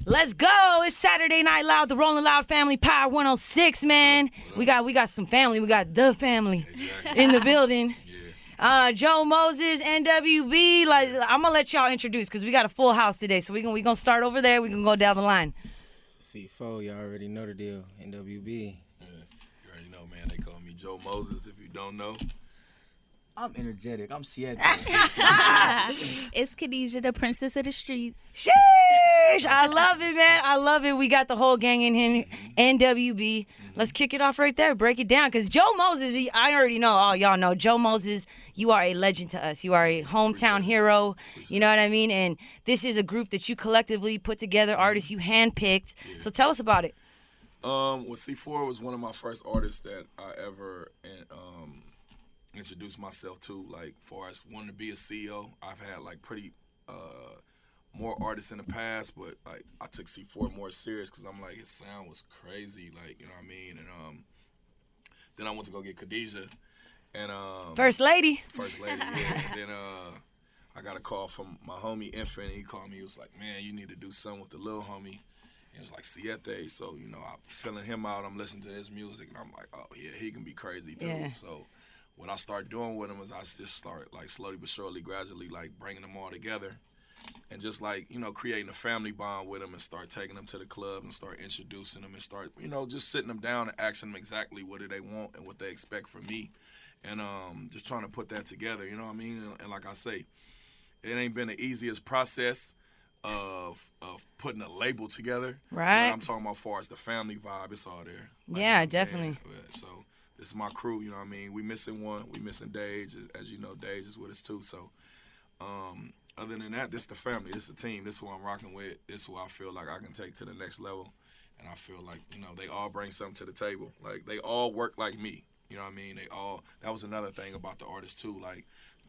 Let's go. It's Saturday Night Loud, the Rolling Loud Family Power 106, man. We got some family. We got the family in the building. Joe Moses, NWB. Like, I'm going to let y'all introduce because we got a full house today. So we're gonna start over there. We're going to go down the line. C4, y'all already know the deal. NWB. Yeah, you already know, man. They call me Joe Moses if you don't know. I'm energetic. I'm Siete. It's Khadijah, the princess of the streets. Sheesh! I love it, man. I love it. We got the whole gang in here. NWB. Let's kick it off right there. Break it down. Because Joe Moses, I already know. Oh, y'all know. Joe Moses, you are a legend to us. You are a hometown hero. You know what I mean? And this is a group that you collectively put together, artists you handpicked. Yeah. So tell us about it. Well, C4 was one of my first artists that I ever introduced myself to, like, far as wanting to be a CEO. I've had, like, pretty more artists in the past, but, like, I took C4 more serious because I'm like, his sound was crazy, like, you know what I mean? And then I went to go get Khadijah. And First Lady. Yeah. And then I got a call from my homie, Infant, and he called me. He was like, man, you need to do something with the little homie. It was like Siete, so, you know, I'm filling him out. I'm listening to his music, and I'm like, oh, yeah, he can be crazy, too. Yeah. So what I started doing with him is I just started, like, slowly but surely, gradually, like, bringing them all together and just, like, you know, creating a family bond with them and start taking them to the club and start introducing them and start, you know, just sitting them down and asking them exactly what do they want and what they expect from me and just trying to put that together, you know what I mean? And like I say, it ain't been the easiest process of putting a label together. Right. I'm talking about as far as the family vibe, it's all there. Like, yeah, you know definitely. So this is my crew, you know what I mean? We missing one. We missing Dage. As you know, Dage is with us too. So other than that, this the family. This the team. This is who I'm rocking with. This is who I feel like I can take to the next level. And I feel like, you know, they all bring something to the table. Like, they all work like me. You know what I mean? That was another thing about the artists too. Like,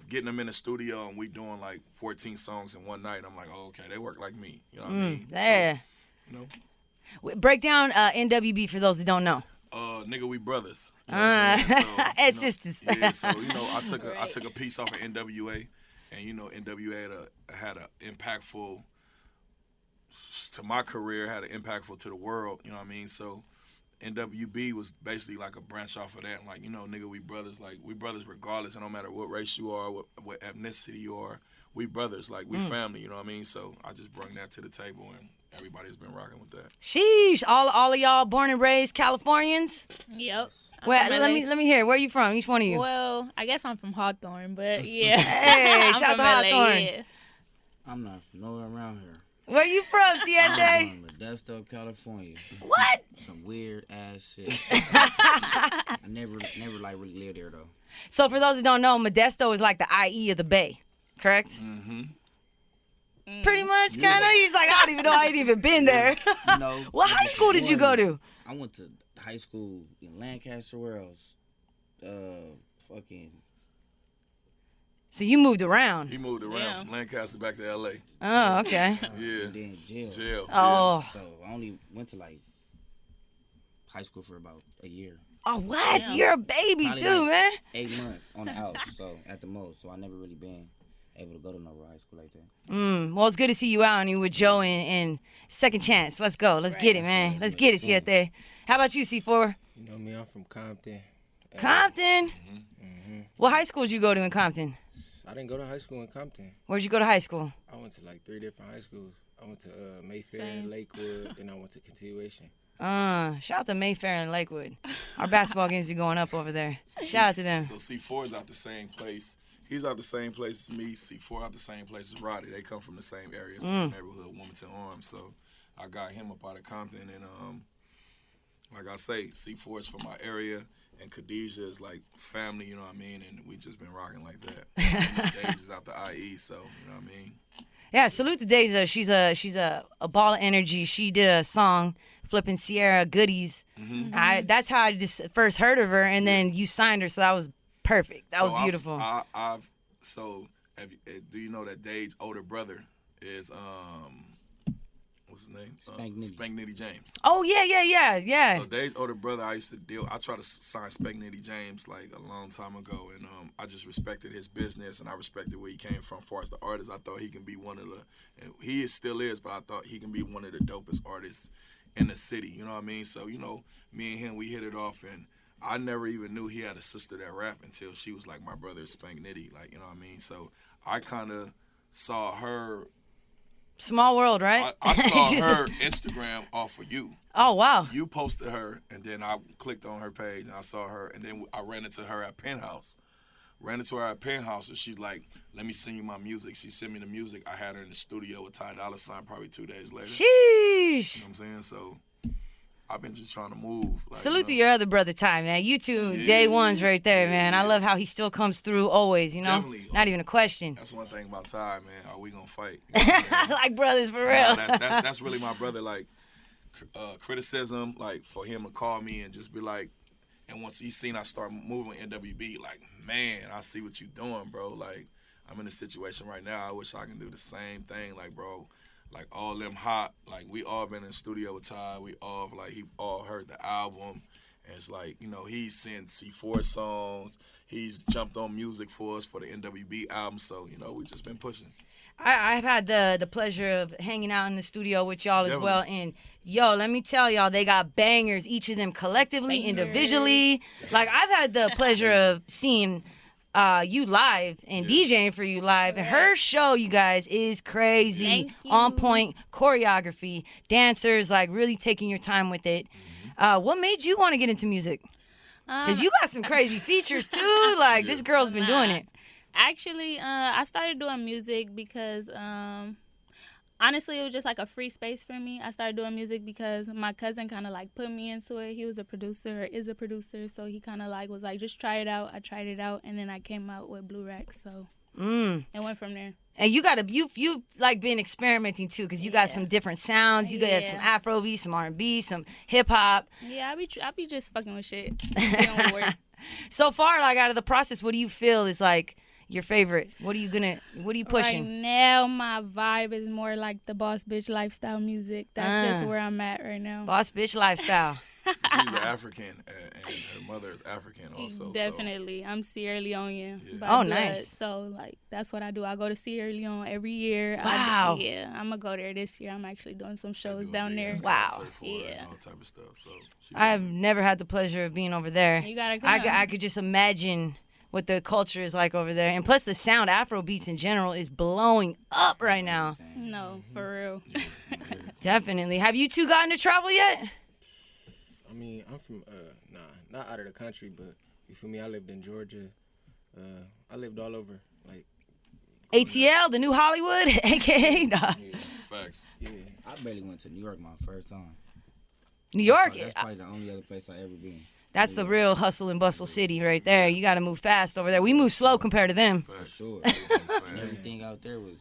getting them in the studio and we doing like 14 songs in one night. I'm like, oh, okay, they work like me. You know what I mean? Yeah. So, you know. Break down NWB for those that don't know. Nigga, we brothers. You know so, it's just yeah. So, you know, I took a piece off of NWA, and you know, NWA had an impactful to my career, had an impactful to the world. You know what I mean? So NWB was basically like a branch off of that. Like, you know, nigga, we brothers. Like, we brothers regardless, and no matter what race you are, what ethnicity you are, we brothers. Like, we family. You know what I mean? So I just bring that to the table, and everybody's been rocking with that. Sheesh, all of y'all born and raised Californians? Yep. Well, let me hear. Where are you from? Each one of you. Well, I guess I'm from Hawthorne, but yeah. Hey, shout out to Hawthorne. Yeah. I'm not from nowhere around here. Where you from, Siete? I'm from Modesto, California. What? Some weird ass shit. I never like really lived there though. So for those that don't know, Modesto is like the IE of the Bay, correct? Mm-hmm. Pretty much, kind of. He's like, I don't even know. I ain't even been there. No. What high school did you go to? I went to high school in Lancaster, Wells. Fucking. So you moved around. He moved around from Lancaster back to L.A. Oh, okay. Yeah. And then jail. Jail. Oh. So I only went to like high school for about a year. Oh, what? Yeah. You're a baby Probably too, like man. 8 months on the house, so at the most. So I never really been able to go to no high school like that. Well, it's good to see you out and you with Joe and Second Chance. Let's go. Let's get it, man. Let's get it, Siete. How about you, C4? You know me, I'm from Compton. Compton? Mm-hmm. What high school did you go to in Compton? I didn't go to high school in Compton. Where'd you go to high school? I went to like 3 different high schools. I went to Mayfair, Same. Lakewood, then I went to Continuation. Shout out to Mayfair and Lakewood. Our basketball games be going up over there. Shout out to them. So C4 is out the same place. He's out the same place as me. C4 out the same place as Roddy. They come from the same area, same neighborhood, Wilmington Arms. So I got him up out of Compton, and like I say, C4 is from my area, and Khadijah is like family, you know what I mean? And we just been rocking like that. Dage is out the IE, so you know what I mean? Yeah, salute to Deja. She's a ball of energy. She did a song, Flippin' Sierra Goodies. Mm-hmm. That's how I just first heard of her, and then you signed her, so that was perfect. That was beautiful. Do you know that Dage's older brother is what's his name? Spank Nitty. Spank Nitty James. Oh yeah. So Dave's older brother, I tried to sign Spank Nitty James like a long time ago, and I just respected his business, and I respected where he came from. As far as the artist, I thought he can be one of the, and still is, but I thought he can be one of the dopest artists in the city. You know what I mean? So me and him, we hit it off, and I never even knew he had a sister that rapped until she was like my brother Spank Nitty, like, you know what I mean? So I kind of saw her. Small world, right? I saw her Instagram off of you. Oh, wow. You posted her, and then I clicked on her page, and I saw her, and then I ran into her at Penthouse. And she's like, let me send you my music. She sent me the music. I had her in the studio with Ty Dolla $ign probably 2 days later. Sheesh. You know what I'm saying? So I've been just trying to move. Like, Salute to your other brother, Ty, man. You two, day ones right there, man. I love how he still comes through always, you know? Definitely. Not even a question. That's one thing about Ty, man. Are we going to fight? You know what I'm saying? Like brothers, for real. That's really my brother. Like, criticism, like, for him to call me and just be like, and once he seen I start moving NWB, like, man, I see what you doing, bro. Like, I'm in a situation right now. I wish I can do the same thing. Like, bro, like, all them hot, like, we all been in the studio with Ty. We all, like, he all heard the album. And it's like, he's sent C4 songs. He's jumped on music for us for the NWB album. So, we just been pushing. I've had the pleasure of hanging out in the studio with y'all as well. And, let me tell y'all, they got bangers, each of them collectively, individually. Like, I've had the pleasure of seeing you live and DJing for you live. And her show, you guys, is crazy. On point choreography, dancers, like, really taking your time with it. What made you want to get into music? Because you got some crazy features, too. Like, this girl's been doing it. Actually, I started doing music because, honestly, it was just like a free space for me. I started doing music because my cousin kind of like put me into it. He was a producer, or is a producer, so he kind of like was like, just try it out. I tried it out, and then I came out with Blue Rex, so it went from there. And you've like been experimenting too, because you got some different sounds. You got some Afrobeat, some R&B, some hip hop. Yeah, I be just fucking with shit. Doing work. So far, like, out of the process, what do you feel is like your favorite? What are you pushing? Right now, my vibe is more like the boss bitch lifestyle music. That's just where I'm at right now. Boss bitch lifestyle. She's an African, and her mother is African also. Definitely. So. I'm Sierra Leonean. Yeah. Blood, Nice. So, like, that's what I do. I go to Sierra Leone every year. Wow. I'm going to go there this year. I'm actually doing some shows down there. Wow. And all type of stuff. So I've never had the pleasure of being over there. You got to come. I could just imagine what the culture is like over there. And plus the sound, Afro beats in general, is blowing up right now. No, for real. Definitely. Have you two gotten to travel yet? I mean, I'm from, not out of the country, but you feel me? I lived in Georgia. I lived all over, like. ATL, the new Hollywood, a.k.a. Nah. Yeah, facts. Yeah. I barely went to New York my first time. New York? That's probably the only other place I ever been. That's the real hustle and bustle city right there. You got to move fast over there. We move slow compared to them. For sure. And everything out there was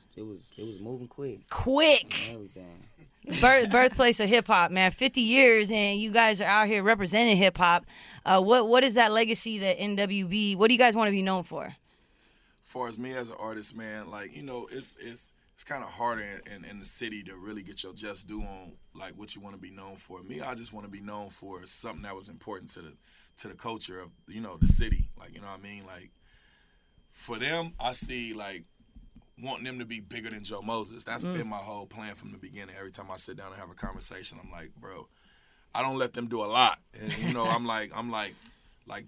moving quick. Quick. And everything. Birthplace of hip hop, man. 50 years and you guys are out here representing hip hop. What is that legacy that NWB? What do you guys want to be known for? As far as me as an artist, man, like, it's kind of harder in the city to really get your just due on like what you want to be known for. Me, I just want to be known for something that was important to the culture of the city. Like, you know what I mean? Like, for them, I see like wanting them to be bigger than Joe Moses. That's been my whole plan from the beginning. Every time I sit down and have a conversation, I'm like, bro, I don't let them do a lot. And I'm like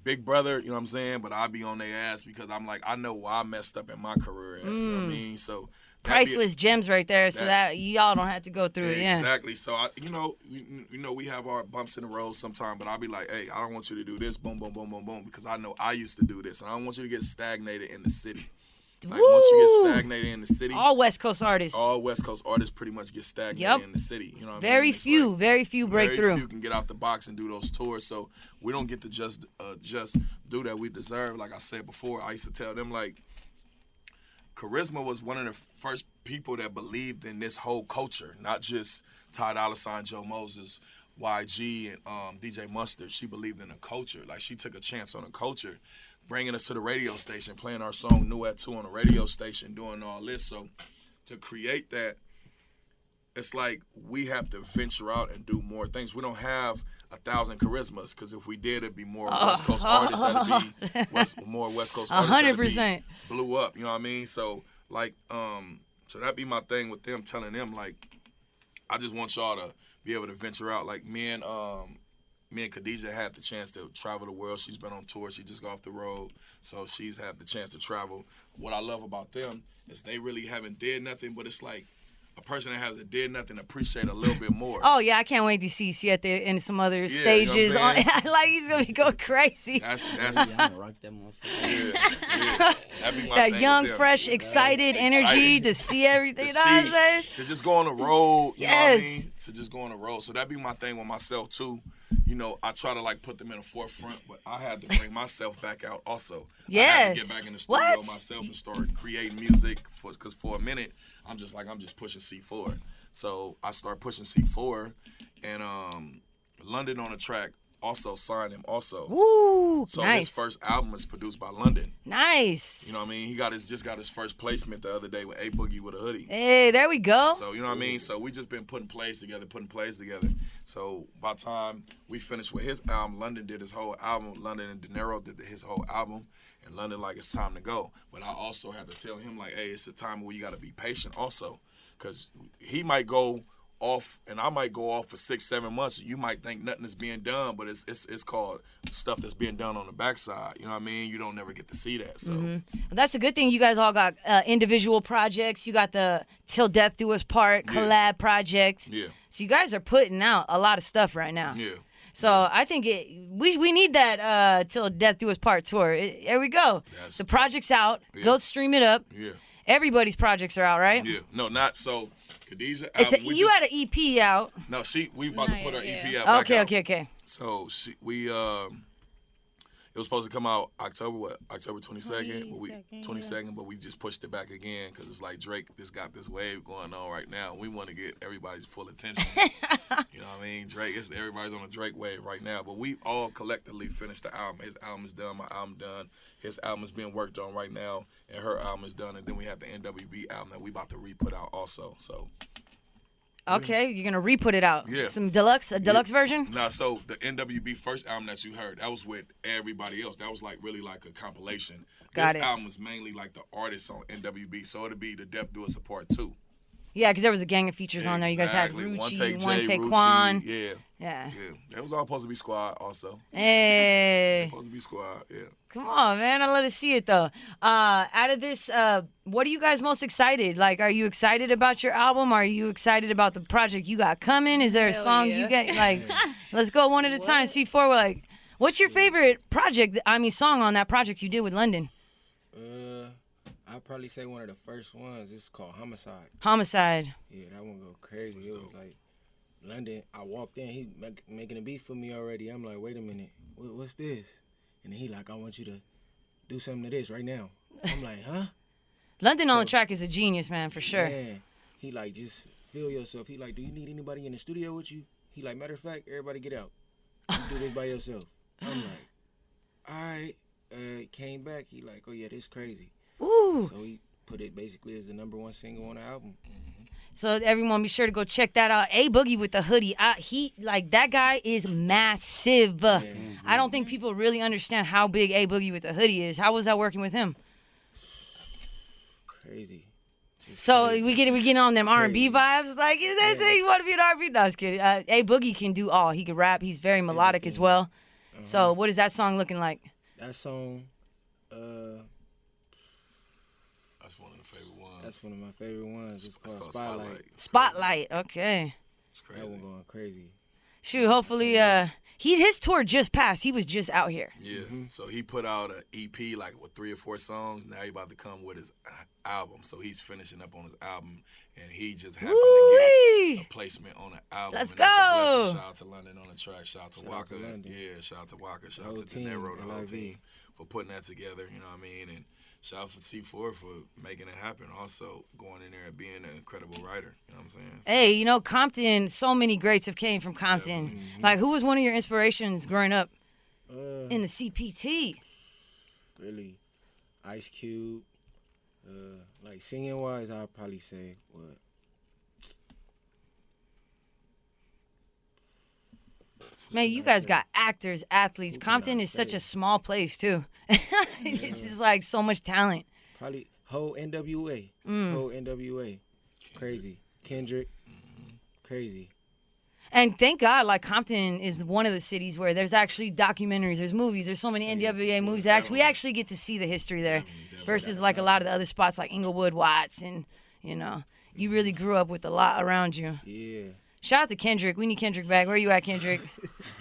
big brother, you know what I'm saying? But I be on their ass because I'm like, I know where I messed up in my career. You know what I mean? So priceless gems right there, so that y'all don't have to go through it. Yeah, exactly. So we have our bumps in the road sometimes, but I'll be like, hey, I don't want you to do this, boom, boom, boom, boom, boom, because I know I used to do this, and I don't want you to get stagnated in the city. Like, once you get stagnated in the city, all West Coast artists pretty much get stagnated in the city. You know what I mean? Very few break through. Very few can get out the box and do those tours. So we don't get to just do that. We deserve. Like I said before, I used to tell them, like, Carisma was one of the first people that believed in this whole culture, not just Ty Dolla $ign, Joe Moses, YG, and DJ Mustard. She believed in the culture. Like, she took a chance on the culture, bringing us to the radio station, playing our song New at 2 on the radio station, doing all this. So to create that, it's like we have to venture out and do more things. We don't have 1,000 charismas, because if we did, it'd be more West Coast artists that'd be more West Coast artists 100%. blew up. You know what I mean? So like, so that'd be my thing with them, telling them like, I just want y'all to be able to venture out. Like me and Khadijah had the chance to travel the world. She's been on tour. She just got off the road, so she's had the chance to travel. What I love about them is they really haven't did nothing, but it's like a person that hasn't did nothing appreciate a little bit more. Oh yeah, I can't wait to see Siete in some other stages. You know what I'm saying? Like he's gonna be going crazy. That's I'm gonna rock that motherfucker. yeah. That'd be my That thing young, with them. fresh, excited energy to see everything. You know what I'm saying? To just go on the road, you know what I Yes. mean? To just go on the road. So that'd be my thing with myself too. You know, I try to like put them in the forefront, but I had to bring myself back out also. I had to Yes. get back in the studio What? myself and start creating music, because for a minute I'm just pushing C4. So I start pushing C4, and London on the track also signed him also. Woo, So nice. his first album is produced by London. Nice. You know what I mean? He just got his first placement the other day with A Boogie with a Hoodie. Hey, there we go. So you know what I mean? So we just been putting plays together. So by the time we finished with his album, London did his whole album. London and De Niro did his whole album. And London like, it's time to go. But I also had to tell him like, hey, it's a time where you got to be patient also. Because he might go off and I might go off for 6-7 months. You might think nothing is being done, but it's called stuff that's being done on the backside. You know what I mean? You don't never get to see that. So Well, that's a good thing. You guys all got individual projects. You got the Till Death Do Us Part collab project. yeah, So you guys are putting out a lot of stuff right now. yeah. So I think we need that Till Death Do Us Part tour. There we go. That's- The project's out. Yeah. Go stream it up. Yeah. Everybody's projects are out, right? Yeah. No, not so. Khadijah It's album, you had an EP out. No, we about Not to put our yet, EP yeah. out. back out. Okay. So it was supposed to come out October 22nd, but we 22nd, but we just pushed it back again because it's like Drake just got this wave going on right now. We want to get everybody's full attention. You know what I mean? Everybody's on a Drake wave right now, but we all collectively finished the album. His album is done, my album done. His album is being worked on right now, and her album is done. And then we have the NWB album that we about to re-put out also. So. Okay, you're gonna re-put it out. Yeah. A deluxe version. Nah, so the NWB first album that you heard, that was with everybody else. That was like really like a compilation. Got this it. album was mainly like the artists on NWB, so it'll be the Death Do Us a Part 2. Yeah, because there was a gang of features on there. You guys had Exactly. Rucci, One One Take Rucci, Quan. Yeah. Yeah. That was all supposed to be squad also. Hey. Supposed to be squad, yeah. Come on, man. I let us see it, though. Out of this, what are you guys most excited? Like, are you excited about your album? Are you excited about the project you got coming? Is there a Hell song yeah. you get? Like, let's go one at a time. C4, we're like, what's your favorite song on that project you did with London? I'd probably say one of the first ones. It's called Homicide. Homicide. Yeah, that one go crazy. It was like London. I walked in, he making a beat for me already. I'm like, wait a minute, what's this? And then he like, I want you to do something to this right now. I'm like, huh? London on the track is a genius, man, for sure. Man, he like, just feel yourself. He like, do you need anybody in the studio with you? He like, matter of fact, everybody get out. You do this by yourself. I'm like, all right. Came back. He like, oh yeah, this crazy. Ooh. So he put it basically as the #1 single on the album. So everyone be sure to go check that out. A Boogie with the Hoodie. That guy is massive. I don't think people really understand how big A Boogie with the Hoodie is. How was that working with him? Crazy. So we getting on them R&B vibes. Like, is that Yeah. you want to be an R&B? No, I was kidding. A Boogie can do all. He can rap. He's very melodic as well. So what is that song looking like? That song, That's one of the favorite ones. that's one of my favorite ones. It's called called Spotlight. Spotlight. Okay. It's That crazy. one going crazy. Shoot, hopefully his tour just passed. He was just out here. Yeah, so he put out an EP like with 3 or 4 songs. Now he about to come with his album. So he's finishing up on his album, and he just happened to Woo-wee. get a placement on the album. Let's and that's a go. blessing. Shout out to London on the track. Shout out to Shout out Walker. to London. Yeah, shout out to Walker. Shout out whole to De team, Niro, the whole LIV. team for putting that together. You know what I mean? And shout out for C4 for making it happen. Also going in there and being an incredible writer. You know what I'm saying? So, Hey, you know, Compton, so many greats have came from Compton. Like, who was one of your inspirations growing up in the CPT? Really, Ice Cube. Like singing wise, I'll probably say what. Man, you guys got actors, athletes. Who can Compton I is such say? a small place too. It's just like so much talent. Probably whole NWA. Whole NWA. Crazy. Kendrick. Crazy. And thank God, like Compton is one of the cities where there's actually documentaries, there's movies, there's so many NWA movies. That we actually get to see the history there, versus like a lot of the other spots like Inglewood, Watts, and you really grew up with a lot around you. Yeah. Shout out to Kendrick. We need Kendrick back. Where you at, Kendrick?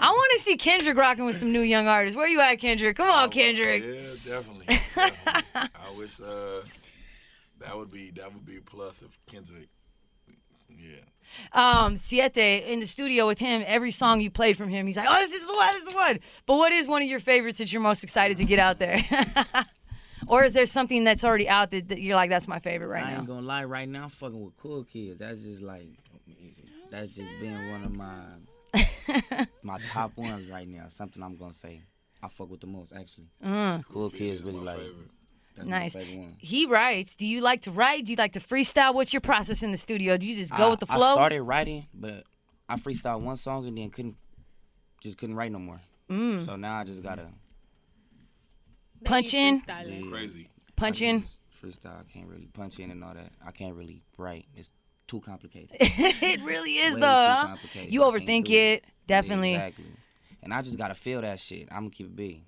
I want to see Kendrick rocking with some new young artists. Where you at, Kendrick? Come on, Kendrick. Yeah, definitely. I wish that would be a plus if Kendrick. Yeah. Siete in the studio with him. Every song you played from him, he's like, "Oh, this is the one. This is the one." But what is one of your favorites that you're most excited to get out there? Or is there something that's already out that you're like, that's my favorite right I now? ain't gonna lie, right now I'm fucking with Cool Kids. That's just like, that's just been one of my top ones right now. Something I'm gonna say I fuck with the most actually. Cool Kids really my like. favorite. That's Nice. my favorite one. He writes. Do you like to write? Do you like to freestyle? What's your process in the studio? Do you just go with the I flow? started writing, but I freestyled one song and then couldn't write no more. So now I just gotta Punch in. Freestyling. Crazy. Punch in. freestyle. I can't really punch in and all that. I can't really write. It's too complicated. It really is Way though. too Huh? complicated. You I can't overthink do it. Definitely. Yeah, exactly. And I just gotta feel that shit. I'm gonna keep it big.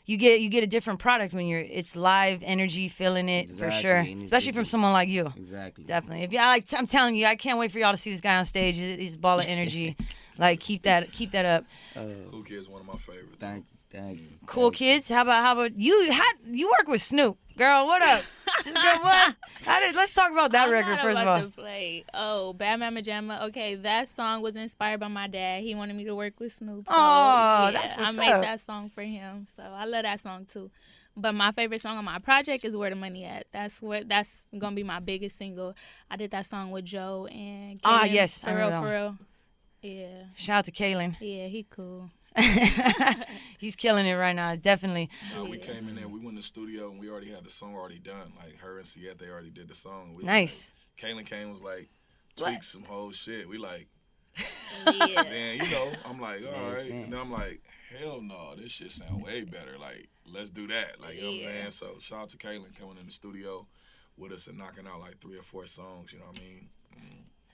You get a different product when it's live energy, feeling it for Exactly, sure. and it's Especially from just- someone like you. Exactly. Definitely. If I'm telling you, I can't wait for y'all to see this guy on stage. He's a ball of energy. Like keep that up. Cool Kid's one of my favorites. Thank you. Cool Kids. How about you? You work with Snoop, girl. What up? This girl, what? Let's talk about that I'm record not first of about all. to play. Oh, Bad Mama Jamma. Okay, that song was inspired by my dad. He wanted me to work with Snoop. So, Oh, yeah, that's what's I made up. that song for him. So I love that song too. But my favorite song on my project is Where the Money At. That's gonna be my biggest single. I did that song with Joe and Kaden, Yes, I for know real, that for one. real. Yeah, Shout out to Kalen. yeah, he cool. He's killing it right now. Definitely. We came in there, we went in the studio, and we already had the song already done. Like, her and Siete, they already did the song. We was Nice. Like, Kaylin came was like, tweak some whole shit. We like, Yeah. then, I'm like, all right. sense. And then I'm like, hell no, this shit sound way better. Like, let's do that. Like, you know what I'm saying? So, shout out to Kaylin coming in the studio with us and knocking out like 3 or 4 songs, you know what I mean?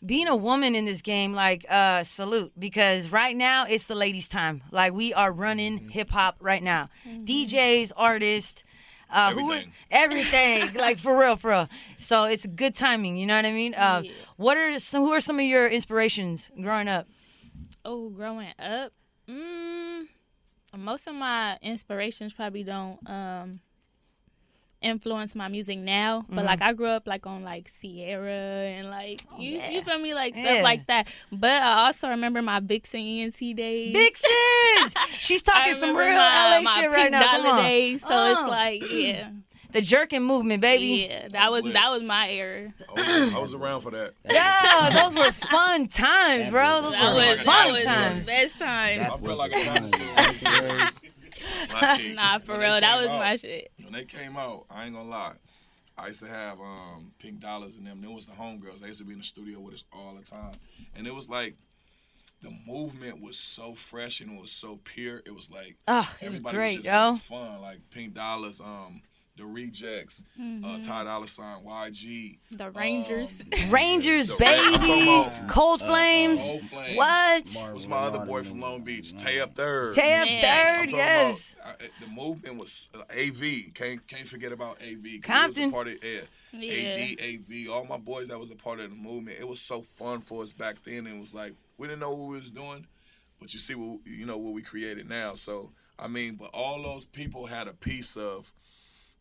Being a woman in this game, like, salute, because right now it's the ladies' time. Like, we are running hip hop right now. DJs, artists, everything, like for real. So it's good timing. You know what I mean? Who are some of your inspirations growing up? Oh, growing up, most of my inspirations probably don't influence my music now, but like I grew up like on like Sierra and like you feel me, like stuff like that. But I also remember my Vixen ENT days. Vixens! She's talking some real LA my shit Pink right now. Come Dollar on. days. So it's like The jerking movement, baby. yeah, that was my era. I was around for that. Yeah, those were fun times, bro. Those That were was fun the times. best time. I feel like a dinosaur. Like, Nah, for when real, they that came was out- my shit. When they came out, I ain't gonna lie. I used to have Pink Dollars and them. Them was the homegirls. They used to be in the studio with us all the time. And it was like, the movement was so fresh and it was so pure. It was like, Oh, it was everybody great, was just yo. having fun. Like Pink Dollars, The Rejects, Ty Dolla $ign, YG. The Rangers. Rangers, The baby. I'm talking about Cold Flames. Cold Flame. What? What's my other boy from Long Beach? Tay-Up Third. Tab Man. Third, I'm talking yes. about, the movement was AV. Can't forget about AV. 'cause Compton. He was a part of Yeah. AD, AV. All my boys that was a part of the movement. It was so fun for us back then. It was like we didn't know what we was doing, but you see what we created now. So I mean, but all those people had a piece of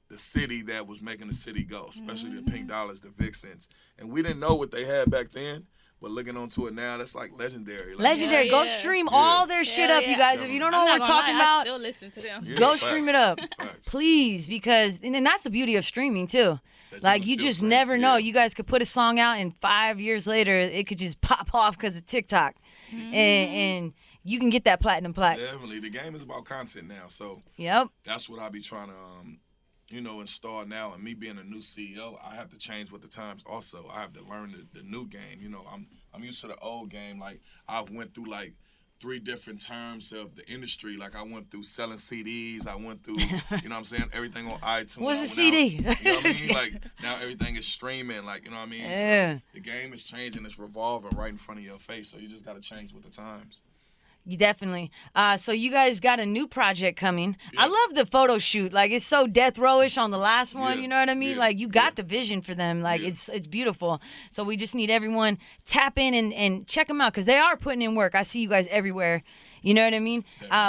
the city that was making the city go, especially the Pink Dollars, the Vixens, and we didn't know what they had back then. But looking onto it now, that's like legendary. Like, Legendary. Yeah, Go yeah. stream Yeah. all their shit Hell up, you yeah. guys. If you don't know I'm what not we're gonna talking lie, I about, still listen to them. Yeah, go facts. stream it up. Facts. Please, because and then that's the beauty of streaming too. That you Like can you still just stream. never know. Yeah. You guys could put a song out and 5 years later it could just pop off because of TikTok, and you can get that platinum plaque. Definitely, the game is about content now. So Yep. that's what I be trying to, install now. And me being a new CEO, I have to change with the times. Also, I have to learn the new game. I'm used to the old game. Like I went through like 3 different terms of the industry. Like I went through selling CDs. I went through, you know what I'm saying, everything on iTunes. What's a CD? You know what I mean? Like now everything is streaming. Like, you know what I mean? Yeah. So the game is changing. It's revolving right in front of your face. So you just got to change with the times. Definitely. So you guys got a new project coming. I Yes. love the photo shoot. Like it's so death rowish on the last one. Yeah, You know what I mean? yeah, Like you got yeah. the vision for them. Like Yeah. it's beautiful. So we just need everyone tap in and check them out because they are putting in work. I see you guys everywhere. You know what I mean?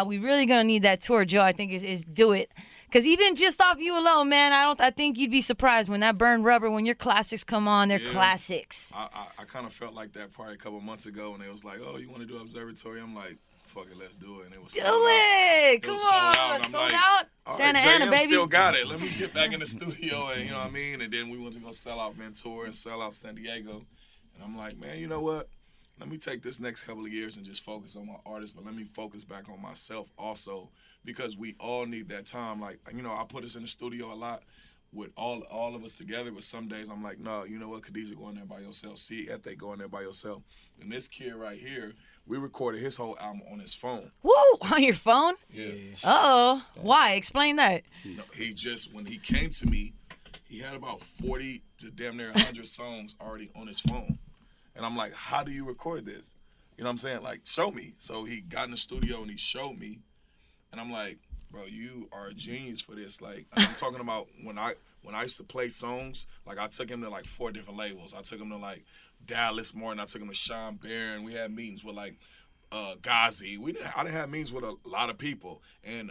We really gonna need that tour, Joe. I think is do it. Cause even just off you alone, man, I think you'd be surprised when that Burn Rubber, when your classics come on, they're Yeah. classics. I kind of felt like that probably a couple months ago when they was like, oh, you want to do Observatory? I'm like, fuck it, let's do it. And it was Do sold out. it! It Come was sold out, on, and I'm sold like, out. All Santa right, Ana, JM baby. still got it. Let me get back in the studio, and you know what I mean. And then we went to go sell out Ventura and sell out San Diego. And I'm like, man, you know what? Let me take this next couple of years and just focus on my artists, but let me focus back on myself also, because we all need that time. Like, you know, I put us in the studio a lot with all of us together, but some days I'm like, no, you know what, Khadijah, go in there by yourself. See, Ethe, go in there by yourself. And this kid right here, we recorded his whole album on his phone. Woo! On your phone? Yeah. Uh-oh. Why? Explain that. No, he just, when he came to me, he had about 40 to damn near 100 songs already on his phone. And I'm like, how do you record this? You know what I'm saying? Like, show me. So he got in the studio and he showed me. And I'm like, bro, you are a genius for this. Like, I'm talking about when I used to play songs, like I took him to like 4 different labels. I took him to like Dallas Morton. I took him to Sean Barron. We had meetings with like Ghazi. I didn't have meetings with a lot of people. And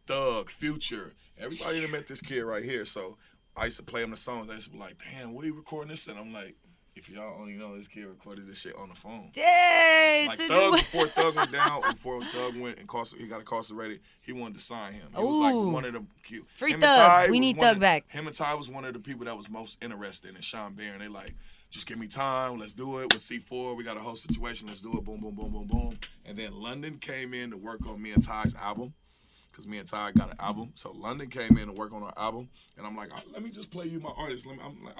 Thug, Future, everybody that met this kid right here. So I used to play him the songs. They used to be like, damn, what are you recording this? And I'm like, if y'all only know, this kid recorded this shit on the phone. Dang! Like Thug, before Thug went down, before Thug went and he got incarcerated, he wanted to sign him. He was like one of the Free him and Thug. Ty We was need one Thug of- back. Him and Ty was one of the people that was most interested in Sean Barron. They like, just give me time, let's do it with C4. We got a whole situation, let's do it. Boom, boom, boom, boom, boom. And then London came in to work on me and Ty's album. Because me and Ty got an album. So London came in to work on our album. And I'm like, let me just play you my artist.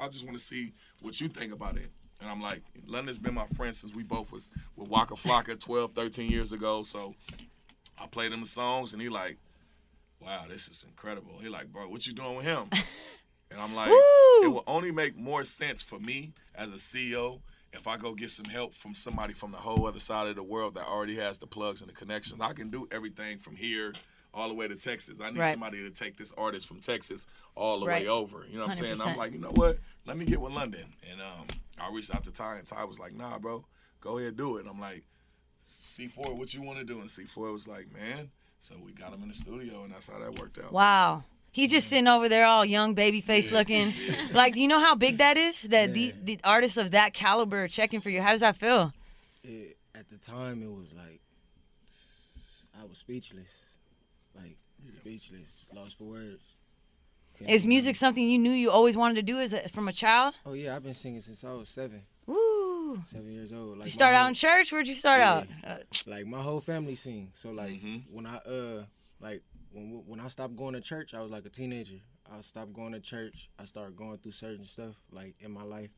I just want to see what you think about it. And I'm like, London's been my friend since we both was with Waka Flocka 12, 13 years ago. So I played him the songs, and he like, wow, this is incredible. He like, bro, what you doing with him? And I'm like, it will only make more sense for me as a CEO if I go get some help from somebody from the whole other side of the world that already has the plugs and the connections. I can do everything from here all the way to Texas. I need somebody to take this artist from Texas all the way over. You know what I'm saying? 100%. I'm like, you know what? Let me get with London. And I reached out to Ty, and Ty was like, nah, bro, go ahead, do it. And I'm like, C4, what you want to do? And C4 was like, man. So we got him in the studio, and that's how that worked out. Wow. He's just sitting over there all young, baby face looking. Like, do you know how big that is? That the artists of that caliber are checking for you. How does that feel? At the time, it was like, I was speechless. Like, speechless, lost for words. Is music something you knew you always wanted to do from a child? Oh, yeah, I've been singing since I was 7. Woo. 7 years old. Like, Did you start out in church? Where'd you start out? Like, my whole family sing. So, like, when I stopped going to church, I was like a teenager. I stopped going to church. I started going through certain stuff, like, in my life.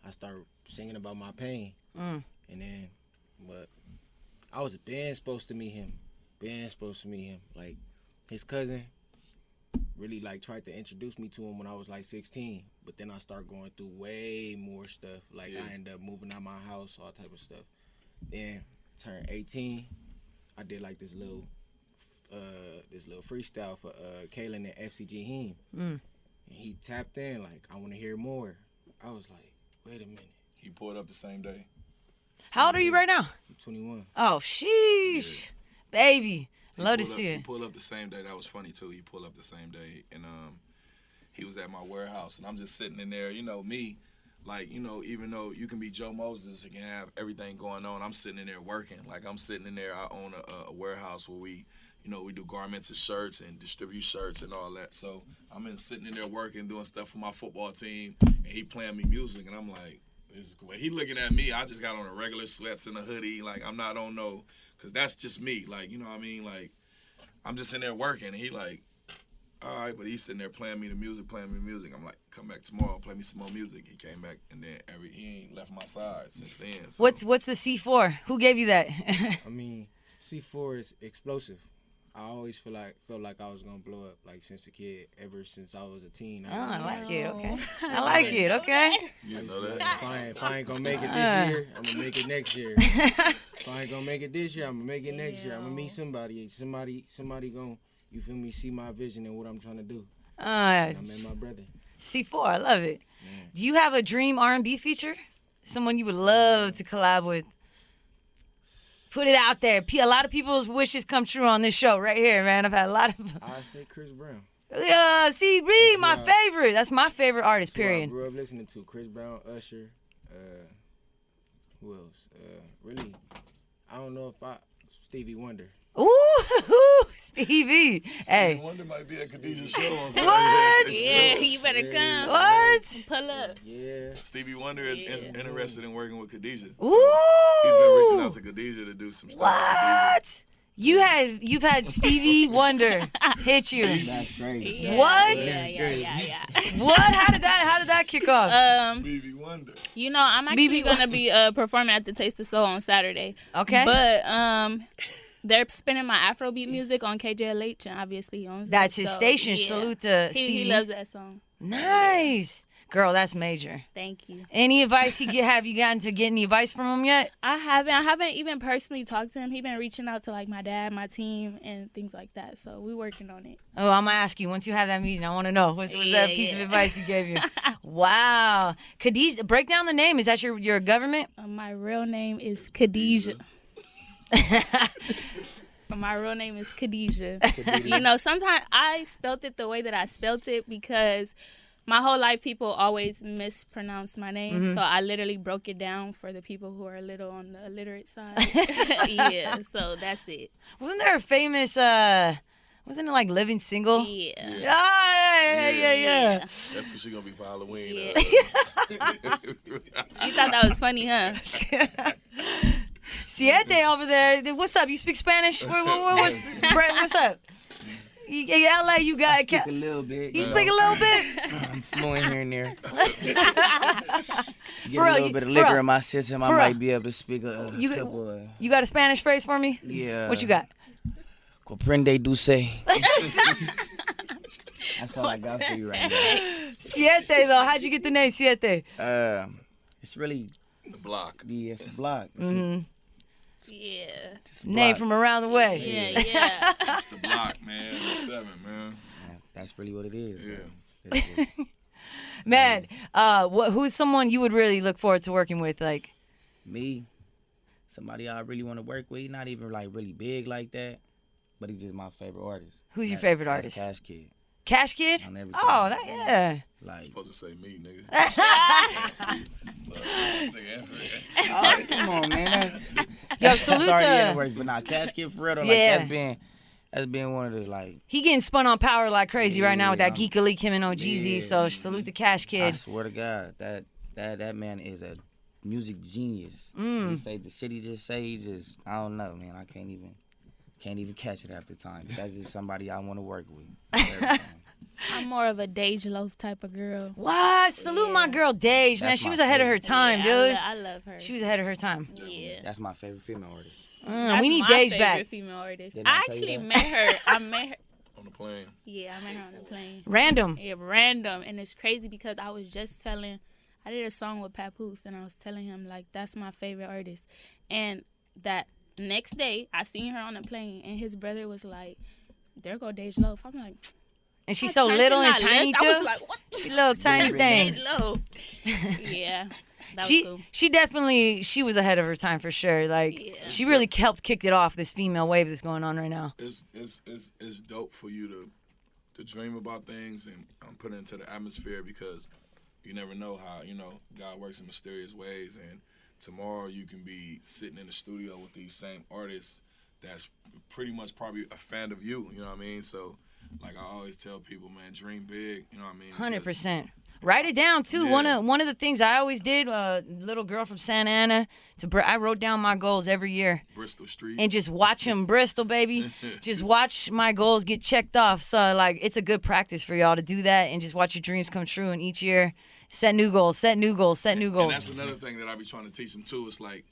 I started singing about my pain. And then, but I was supposed to meet him. Like, his cousin really, like, tried to introduce me to him when I was, like, 16. But then I started going through way more stuff. Like, I ended up moving out my house, all type of stuff. Then, turned 18. I did, like, this little freestyle for Kaylin and FCG Heem. And he tapped in, like, I want to hear more. I was like, wait a minute. He pulled up the same day. How old are you right now? I'm 21. Oh, sheesh. Baby. Love to see He it. pulled up the same day. That was funny, too. He pulled up the same day. And he was at my warehouse. And I'm just sitting in there, you know, me. Like, you know, even though you can be Joe Moses and can have everything going on, I'm sitting in there working. Like, I'm sitting in there. I own a warehouse where we do garments and shirts and distribute shirts and all that. So I'm sitting in there working, doing stuff for my football team, and he playing me music. And I'm like, this is cool. He looking at me. I just got on a regular sweats and a hoodie. Like, I'm not on no, because that's just me. Like, you know what I mean? Like, I'm just in there working. And he like, all right, but he's sitting there playing me the music. I'm like, come back tomorrow, play me some more music. He came back, and then he ain't left my side since then. So. What's the C4? Who gave you that? I mean, C4 is explosive. I always felt like I was gonna blow up, like since a kid, ever since I was a teen. I like it. Okay, I like it. Okay. You know that? If I ain't gonna make it this year, I'm gonna make it next year. If I ain't gonna make it this year, I'm gonna make it next year. I'm gonna meet somebody gonna, you feel me, see my vision and what I'm trying to do. I met my brother. C4, I love it. Man. Do you have a dream R&B feature? Someone you would love to collab with? Put it out there. A lot of people's wishes come true on this show right here, man. I've had a lot of. I say Chris Brown. CB, my who favorite. That's my favorite artist. That's who I Period. grew up listening to Chris Brown, Usher. Who else? Really, I don't know if Stevie Wonder. Ooh, Stevie. Hey. Stevie Wonder might be at Khadijah's show on Saturday. What? Yeah, you better come. What? Pull up. Yeah. Stevie Wonder is interested in working with Khadijah. So Ooh. he's been reaching out to Khadijah to do some stuff. What? You've had Stevie Wonder hit you. That's crazy. Yeah, What? Yeah. What? How did that kick off? Stevie Wonder. You know, I'm actually BB gonna be performing at the Taste of Soul on Saturday. Okay. But they're spinning my Afrobeat music on KJLH, and obviously he owns it. That's his So, station. yeah. Salute to He Stevie. loves that song. Nice. Girl, that's major. Thank you. Any advice have you gotten to get any advice from him yet? I haven't even personally talked to him. He been reaching out to like my dad, my team, and things like that. So we working on it. Oh, I'm gonna ask you once you have that meeting. I want to know what's Yeah, that piece of yeah. advice he gave you. Wow, Khadijah, break down the name. Is that your government? My real name is Khadijah. My real name is Khadijah. You know, sometimes I spelt it the way that I spelt it because my whole life people always mispronounce my name. Mm-hmm. So I literally broke it down for the people who are a little on the illiterate side. Yeah, so that's it. Wasn't there a famous? Wasn't it like Living Single? Yeah. Ah, yeah. That's what she gonna be for Halloween. Yeah. You thought that was funny, huh? Siete over there. What's up? You speak Spanish? What's Brett? What's up? LA, you got Speak a little bit. You speak a little bit. I'm fluent here and there. Get For a real, little bit of for liquor real. in my system. I For real. might be able to speak a You- couple. You got a Spanish phrase for me? Yeah. What you got? Comprende dulce. That's all I got for you right now. Siete though. How'd you get the name Siete? It's really The block. it's a block. Mm-hmm. Yeah. It's a Name block. from around the way. Yeah. It's the block, man. The 7, man. That's really what it is. Yeah. It's just- Man, who's someone you would really look forward to working with? Like, me, somebody I really want to work with. He's not even like really big like that, but he's just my favorite artist. Who's your favorite That's artist? Cash Kid. Cash Kid? On everything. Oh, that yeah. Like, Supposed to say me, nigga. oh, come on, man. Yo, That's salute already in the to. works, but nah, Cash Kid for real though. Yeah. Like that's been one of the like. He getting spun on Power like crazy right now with that Yeah. Geeka League, him and OGZ. Yeah. So salute to Cash I Kid. swear to God, that man is a music genius. Mm. He say the shit he just say. He just I don't know, man. I can't even catch it half the time. But that's just somebody I want to work with. Everything. I'm more of a Dej Loaf type of girl. What? Salute my girl Dej, man. That's She my was ahead of her favorite. time, Yeah, dude. I love her. She was ahead of her time. Yeah. That's my favorite female artist. That's We need my Dej favorite back. female artist. Didn't I I tell you actually that? met her. I met her. On the plane. Yeah, I met her on the plane. Random. Yeah, random. And it's crazy because I was just telling, I did a song with Papoose and I was telling him, like, that's my favorite artist. And that next day, I seen her on the plane and his brother was like, there go Dej Loaf. I'm like, And she's I so turned little and and I tiny looked. too. I was like, what the She little tiny thing. Dej Loaf? Yeah. That was She cool. she was ahead of her time for sure. Like Yeah. she really helped kick it off, this female wave that's going on right now. It's dope for you to dream about things and put it into the atmosphere because you never know how, God works in mysterious ways, and tomorrow you can be sitting in the studio with these same artists that's pretty much probably a fan of you know what I mean? So like I always tell people, man, dream big, you know what I mean? 100%. Write it down too. Yeah. One of the things I always did, little girl from Santa Ana, I wrote down my goals every year. Bristol Street. And just watch them, Bristol, baby. Just watch my goals get checked off. So, like, it's a good practice for y'all to do that and just watch your dreams come true. And each year, set new goals, set new goals, set new goals. And that's another thing that I be trying to teach them too. It's like,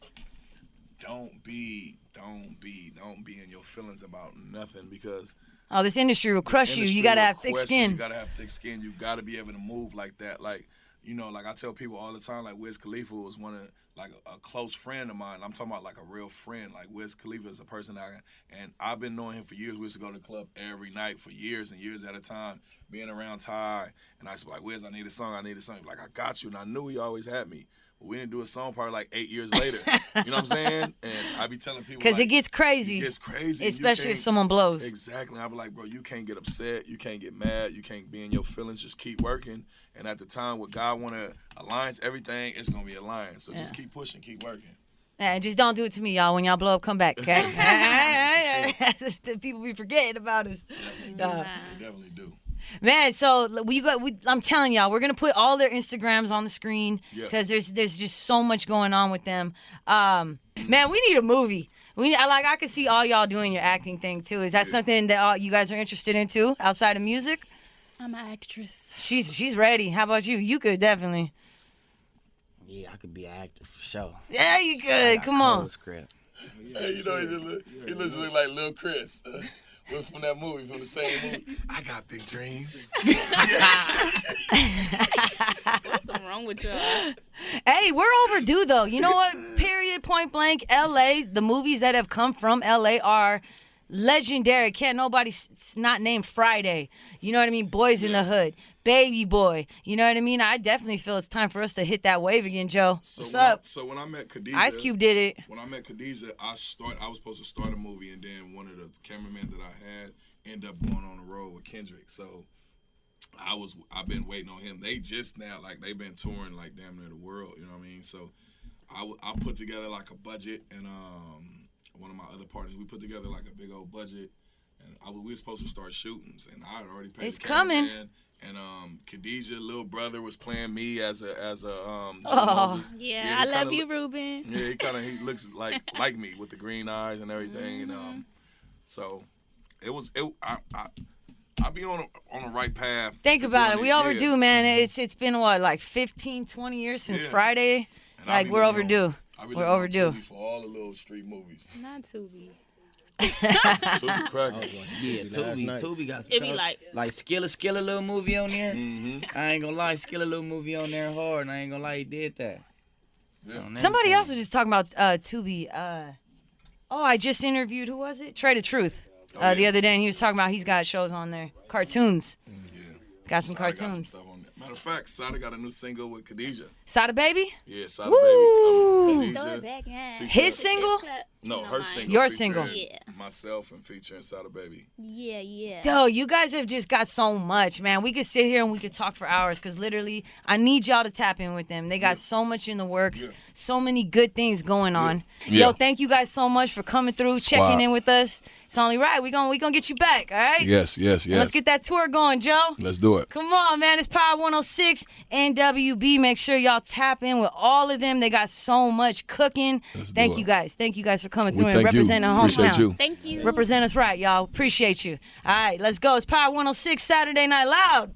don't be in your feelings about nothing, because Oh, this industry will crush you. You got to have thick skin. You got to have thick skin. You got to be able to move like that. Like, you know, like I tell people all the time, like Wiz Khalifa was one of, like a close friend of mine. I'm talking about like a real friend. Like Wiz Khalifa is a person and I've been knowing him for years. We used to go to the club every night for years and years at a time, being around Ty. And I used to be like, Wiz, I need a song. He'd be like, I got you. And I knew he always had me. But we didn't do a song probably like 8 years later. You know what I'm saying? And I be telling people, because like, it gets crazy. It gets crazy. Especially if someone blows. Exactly. I be like, bro, you can't get upset. You can't get mad. You can't be in your feelings. Just keep working. And at the time what God want to alliance everything, it's going to be aligned. So just keep pushing, keep working. Yeah, just don't do it to me, y'all. When y'all blow up, come back, okay? People be forgetting about us. They definitely do. Man, so I'm telling y'all, we're gonna put all their Instagrams on the screen because there's just so much going on with them. Man, we need a movie. I could see all y'all doing your acting thing too. Is that something that you guys are interested in too, outside of music? I'm an actress. She's ready. How about you? You could definitely. Yeah, I could be an actor for sure. Yeah, you could. Come on. Script. Hey, you know, he looks like Lil Chris. From that movie, from the same movie. I got big dreams. What's wrong with y'all? Hey, we're overdue though. You know what? Period. Point blank. LA. The movies that have come from LA are legendary. Can't nobody not name Friday. You know what I mean? Boys in the Hood. Baby Boy. You know what I mean? I definitely feel it's time for us to hit that wave again, Joe. What's up? So when I met Khadijah, Ice Cube did it. When I met Khadijah, I was supposed to start a movie, and then one of the cameramen that I had ended up going on the road with Kendrick. So I've been waiting on him. They just now, like, they've been touring like damn near the world. You know what I mean? So I put together like a budget, and one of my other partners, we put together like a big old budget, and we were supposed to start shooting, and I had already paid. It's the cameraman. coming. And Khadijah, little brother, was playing me as a Moses. Yeah, I love you, Ruben. Yeah, he looks like me with the green eyes and everything. And so I be on the right path. Think about it. We overdue, man. It's been what, like 15, 20 years since Friday. And like we're overdue. We're overdue. For all the little street movies. Not Tubi. Tubi crackers. Yeah, Tubi got some. It be like Skilla little movie on there. Mm-hmm. I ain't gonna lie, Skilla little movie on there hard, and I ain't gonna lie, he did that. Yeah. Somebody else was just talking about Tubi. I just interviewed, who was it? Trey the Truth. The other day, and he was talking about he's got shows on there, cartoons. Yeah. Got some Sada cartoons. got some stuff on there. Matter of fact, Sada got a new single with Khadijah. Sada Baby? Yeah, Sada Woo! Baby. Throw it back in. His single? No, her single. Your featuring single. Yeah. Myself and featuring Sada Baby. Yeah. Yo, you guys have just got so much, man. We could sit here and we could talk for hours because literally I need y'all to tap in with them. They got so much in the works, so many good things going on. Yeah. Yo, thank you guys so much for coming through, checking in with us. It's only right. We gonna get you back, all right? Yes. And let's get that tour going, Joe. Let's do it. Come on, man. It's Power 106 NWB. Make sure y'all tap in with all of them. They got so much cooking. Thank you guys. Thank you guys for coming through and representing our hometown. Appreciate you. Thank you. Represent us right, y'all. Appreciate you. All right, let's go. It's Power 106 Saturday Night Loud.